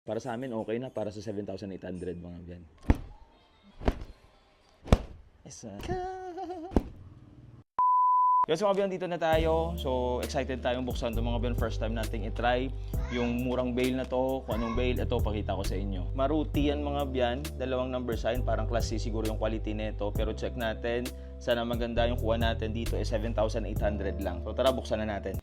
Para sa amin, okay na. Para sa 7,800 mga biyan. Guys, mga biyan, dito na tayo. So, excited tayong buksan itong mga biyan. First time nating itry yung murang bail na to. Kung anong bail, ito, pakita ko sa inyo. Maruti yan mga biyan. Dalawang number sign. Parang class C siguro yung quality nito. Pero check natin. Sana maganda yung kuha natin dito. 7,800 lang. So, tara, buksan na natin.